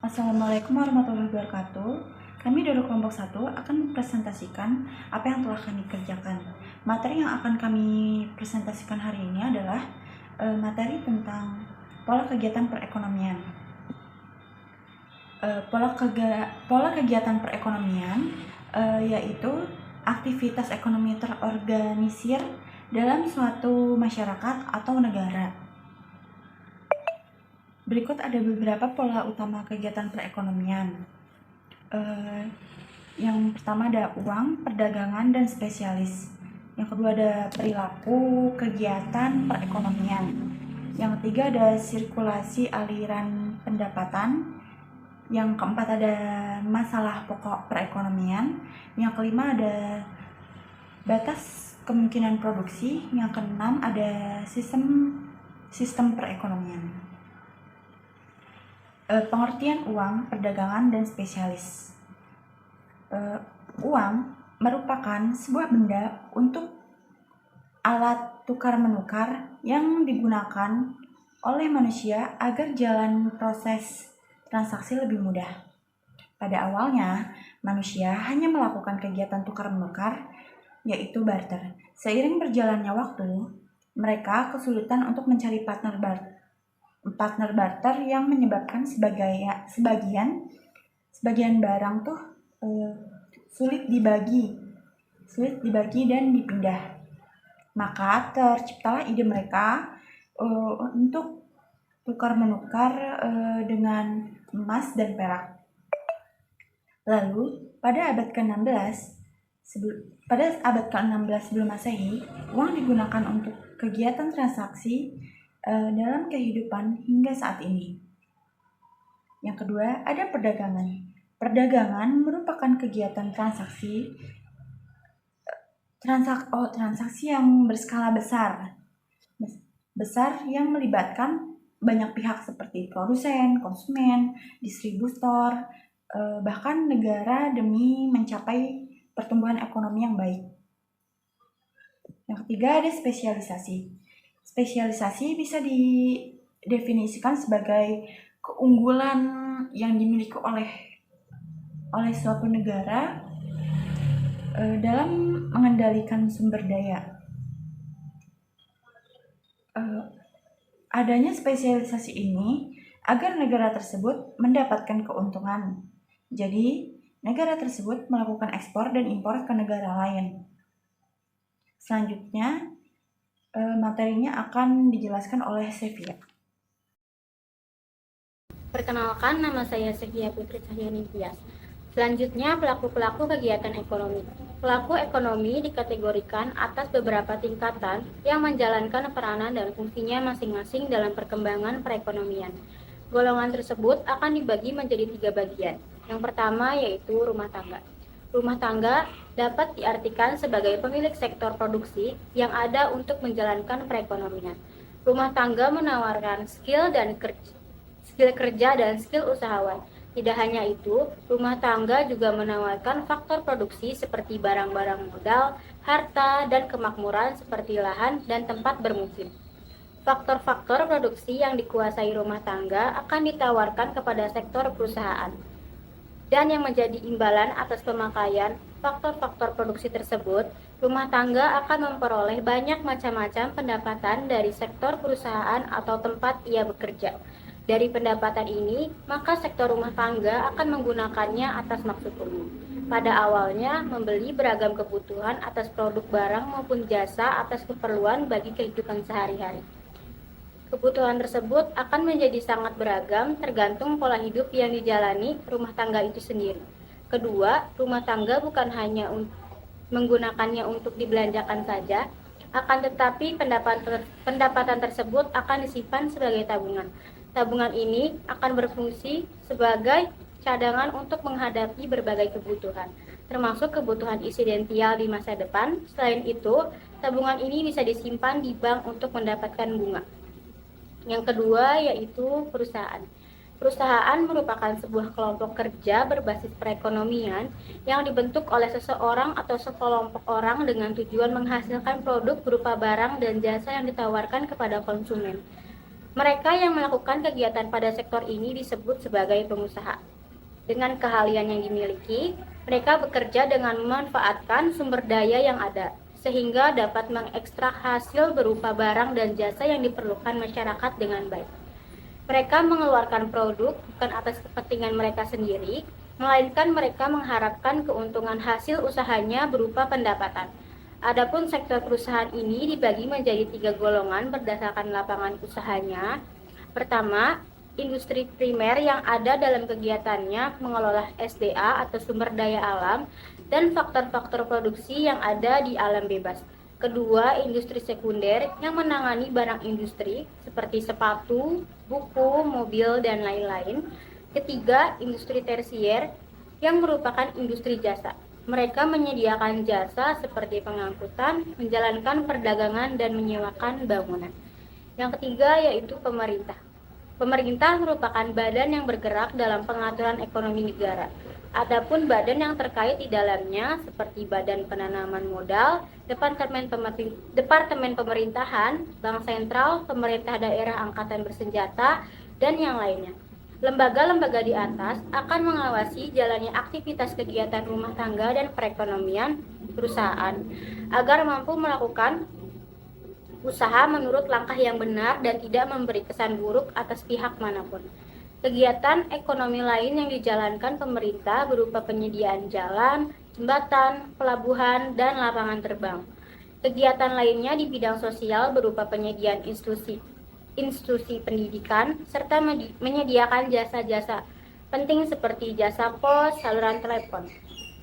Assalamualaikum warahmatullahi wabarakatuh. Kami dari kelompok 1 akan mempresentasikan apa yang telah kami kerjakan. Materi yang akan kami presentasikan hari ini adalah materi tentang pola kegiatan perekonomian. Pola kegiatan perekonomian yaitu aktivitas ekonomi terorganisir dalam suatu masyarakat atau negara. Berikut ada beberapa pola utama kegiatan perekonomian. Yang pertama ada uang, perdagangan, dan spesialis. Yang kedua ada perilaku, kegiatan perekonomian. Yang ketiga ada sirkulasi aliran pendapatan. Yang keempat ada masalah pokok perekonomian. Yang kelima ada batas kemungkinan produksi. Yang keenam ada sistem perekonomian. Pengertian uang, perdagangan, dan spesialis. Uang merupakan sebuah benda untuk alat tukar-menukar yang digunakan oleh manusia agar jalan proses transaksi lebih mudah. Pada awalnya, manusia hanya melakukan kegiatan tukar-menukar, yaitu barter. Seiring berjalannya waktu, mereka kesulitan untuk mencari partner barter yang menyebabkan sebagian barang tuh sulit dibagi dan dipindah. Maka terciptalah ide mereka untuk tukar-menukar dengan emas dan perak. Lalu pada abad ke-16 sebelum Masehi, uang digunakan untuk kegiatan transaksi dalam kehidupan hingga saat ini. Yang kedua, ada perdagangan. Perdagangan merupakan kegiatan transaksi yang berskala besar yang melibatkan banyak pihak seperti produsen, konsumen, distributor, bahkan negara demi mencapai pertumbuhan ekonomi yang baik. Yang ketiga, ada spesialisasi. Spesialisasi bisa didefinisikan sebagai keunggulan yang dimiliki oleh suatu negara dalam mengendalikan sumber daya. Adanya spesialisasi ini agar negara tersebut mendapatkan keuntungan. Jadi, negara tersebut melakukan ekspor dan impor ke negara lain. Selanjutnya, materinya akan dijelaskan oleh Sevia. Perkenalkan, nama saya Sevia Putri Cahyani Tias. Selanjutnya, pelaku-pelaku kegiatan ekonomi. Pelaku ekonomi dikategorikan atas beberapa tingkatan yang menjalankan peranan dan fungsinya masing-masing dalam perkembangan perekonomian. Golongan tersebut akan dibagi menjadi 3 bagian. Yang pertama yaitu rumah tangga. Rumah tangga dapat diartikan sebagai pemilik sektor produksi yang ada untuk menjalankan perekonomian. Rumah tangga menawarkan skill kerja dan skill usahawan. Tidak hanya itu, rumah tangga juga menawarkan faktor produksi seperti barang-barang modal, harta, dan kemakmuran seperti lahan dan tempat bermukim. Faktor-faktor produksi yang dikuasai rumah tangga akan ditawarkan kepada sektor perusahaan. Dan yang menjadi imbalan atas pemakaian faktor-faktor produksi tersebut, rumah tangga akan memperoleh banyak macam-macam pendapatan dari sektor perusahaan atau tempat ia bekerja. Dari pendapatan ini, maka sektor rumah tangga akan menggunakannya atas maksud umum. Pada awalnya, membeli beragam kebutuhan atas produk barang maupun jasa atas keperluan bagi kehidupan sehari-hari. Kebutuhan tersebut akan menjadi sangat beragam tergantung pola hidup yang dijalani rumah tangga itu sendiri. Kedua, rumah tangga bukan hanya menggunakannya untuk dibelanjakan saja, akan tetapi pendapatan tersebut akan disimpan sebagai tabungan. Tabungan ini akan berfungsi sebagai cadangan untuk menghadapi berbagai kebutuhan, termasuk kebutuhan esensial di masa depan. Selain itu, tabungan ini bisa disimpan di bank untuk mendapatkan bunga. Yang kedua yaitu perusahaan. Perusahaan merupakan sebuah kelompok kerja berbasis perekonomian yang dibentuk oleh seseorang atau sekelompok orang dengan tujuan menghasilkan produk berupa barang dan jasa yang ditawarkan kepada konsumen. Mereka yang melakukan kegiatan pada sektor ini disebut sebagai pengusaha. Dengan keahlian yang dimiliki, mereka bekerja dengan memanfaatkan sumber daya yang ada, sehingga dapat mengekstrak hasil berupa barang dan jasa yang diperlukan masyarakat dengan baik. Mereka mengeluarkan produk bukan atas kepentingan mereka sendiri, melainkan mereka mengharapkan keuntungan hasil usahanya berupa pendapatan. Adapun sektor perusahaan ini dibagi menjadi 3 golongan berdasarkan lapangan usahanya. Pertama, industri primer yang ada dalam kegiatannya mengelola SDA atau sumber daya alam dan faktor-faktor produksi yang ada di alam bebas. Kedua, industri sekunder yang menangani barang industri seperti sepatu, buku, mobil, dan lain-lain. Ketiga, industri tersier yang merupakan industri jasa. Mereka menyediakan jasa seperti pengangkutan, menjalankan perdagangan, dan menyewakan bangunan. Yang ketiga yaitu pemerintah. Pemerintah merupakan badan yang bergerak dalam pengaturan ekonomi negara. Adapun badan yang terkait di dalamnya seperti Badan Penanaman Modal, Departemen Pemerintahan, Bank Sentral, Pemerintah Daerah Angkatan Bersenjata, dan yang lainnya. Lembaga-lembaga di atas akan mengawasi jalannya aktivitas kegiatan rumah tangga dan perekonomian perusahaan agar mampu melakukan usaha menurut langkah yang benar dan tidak memberi kesan buruk atas pihak manapun. Kegiatan ekonomi lain yang dijalankan pemerintah berupa penyediaan jalan, jembatan, pelabuhan, dan lapangan terbang. Kegiatan lainnya di bidang sosial berupa penyediaan institusi pendidikan, serta menyediakan jasa-jasa penting seperti jasa pos, saluran telepon.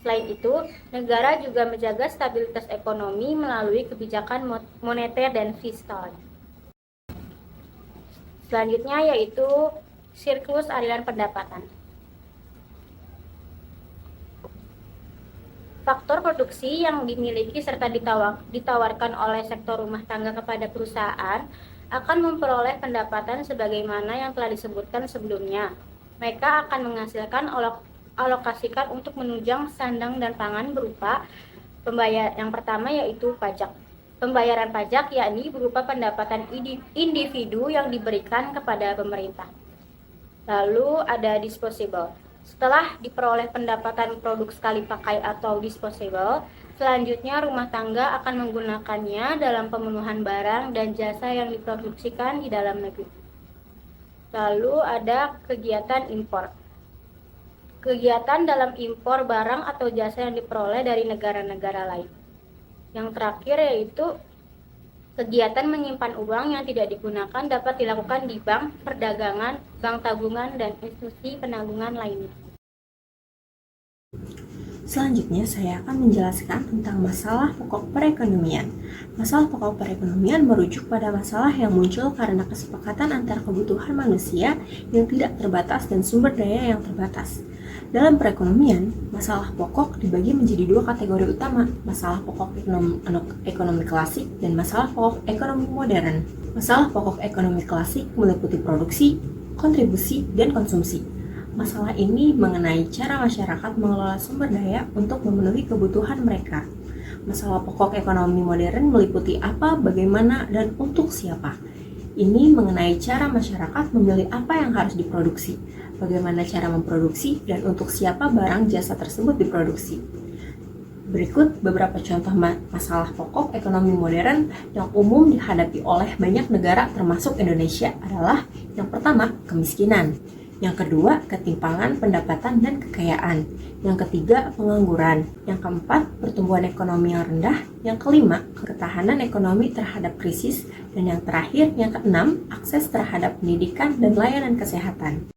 Selain itu, negara juga menjaga stabilitas ekonomi melalui kebijakan moneter dan fiskal. Selanjutnya yaitu siklus aliran pendapatan. Faktor produksi yang dimiliki serta ditawarkan oleh sektor rumah tangga kepada perusahaan akan memperoleh pendapatan sebagaimana yang telah disebutkan sebelumnya. Mereka akan menghasilkan alokasikan untuk menunjang sandang dan pangan berupa yang pertama yaitu pajak. Pembayaran pajak yakni berupa pendapatan individu yang diberikan kepada pemerintah. Lalu ada disposable. Setelah diperoleh pendapatan produk sekali pakai atau disposable, selanjutnya rumah tangga akan menggunakannya dalam pemenuhan barang dan jasa yang diproduksikan di dalam negeri. Lalu ada kegiatan impor. Kegiatan dalam impor barang atau jasa yang diperoleh dari negara-negara lain. Yang terakhir yaitu kegiatan menyimpan uang yang tidak digunakan dapat dilakukan di bank, perdagangan, bank tabungan, dan institusi penanggungan lainnya. Selanjutnya, saya akan menjelaskan tentang masalah pokok perekonomian. Masalah pokok perekonomian merujuk pada masalah yang muncul karena kesepakatan antara kebutuhan manusia yang tidak terbatas dan sumber daya yang terbatas. Dalam perekonomian, masalah pokok dibagi menjadi dua kategori utama, masalah pokok ekonomi klasik dan masalah pokok ekonomi modern. Masalah pokok ekonomi klasik meliputi produksi, kontribusi, dan konsumsi. Masalah ini mengenai cara masyarakat mengelola sumber daya untuk memenuhi kebutuhan mereka. Masalah pokok ekonomi modern meliputi apa, bagaimana, dan untuk siapa. Ini mengenai cara masyarakat memilih apa yang harus diproduksi, bagaimana cara memproduksi, dan untuk siapa barang jasa tersebut diproduksi. Berikut beberapa contoh masalah pokok ekonomi modern yang umum dihadapi oleh banyak negara termasuk Indonesia adalah yang pertama, kemiskinan. Yang kedua, ketimpangan pendapatan dan kekayaan. Yang ketiga, pengangguran. Yang keempat, pertumbuhan ekonomi yang rendah. Yang kelima, ketahanan ekonomi terhadap krisis. Dan yang terakhir, yang keenam, akses terhadap pendidikan dan layanan kesehatan.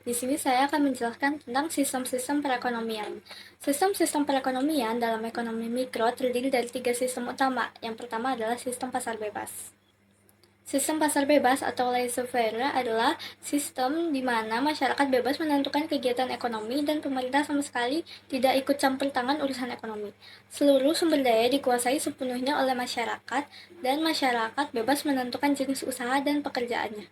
Di sini saya akan menjelaskan tentang sistem-sistem perekonomian. Sistem-sistem perekonomian dalam ekonomi mikro terdiri dari 3 sistem utama. Yang pertama adalah sistem pasar bebas. Sistem pasar bebas atau laissez-faire adalah sistem di mana masyarakat bebas menentukan kegiatan ekonomi dan pemerintah sama sekali tidak ikut campur tangan urusan ekonomi. Seluruh sumber daya dikuasai sepenuhnya oleh masyarakat dan masyarakat bebas menentukan jenis usaha dan pekerjaannya.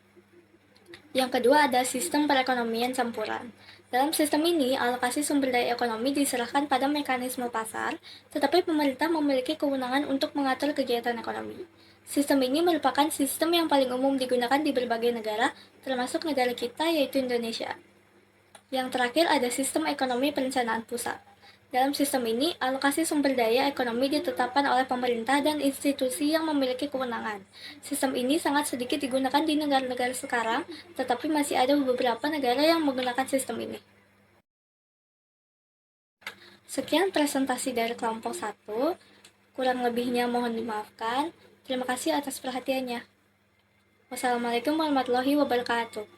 Yang kedua ada sistem perekonomian campuran. Dalam sistem ini, alokasi sumber daya ekonomi diserahkan pada mekanisme pasar, tetapi pemerintah memiliki kewenangan untuk mengatur kegiatan ekonomi. Sistem ini merupakan sistem yang paling umum digunakan di berbagai negara, termasuk negara kita yaitu Indonesia. Yang terakhir ada sistem ekonomi perencanaan pusat. Dalam sistem ini, alokasi sumber daya ekonomi ditetapkan oleh pemerintah dan institusi yang memiliki kewenangan. Sistem ini sangat sedikit digunakan di negara-negara sekarang, tetapi masih ada beberapa negara yang menggunakan sistem ini. Sekian presentasi dari kelompok 1. Kurang lebihnya mohon dimaafkan. Terima kasih atas perhatiannya. Wassalamualaikum warahmatullahi wabarakatuh.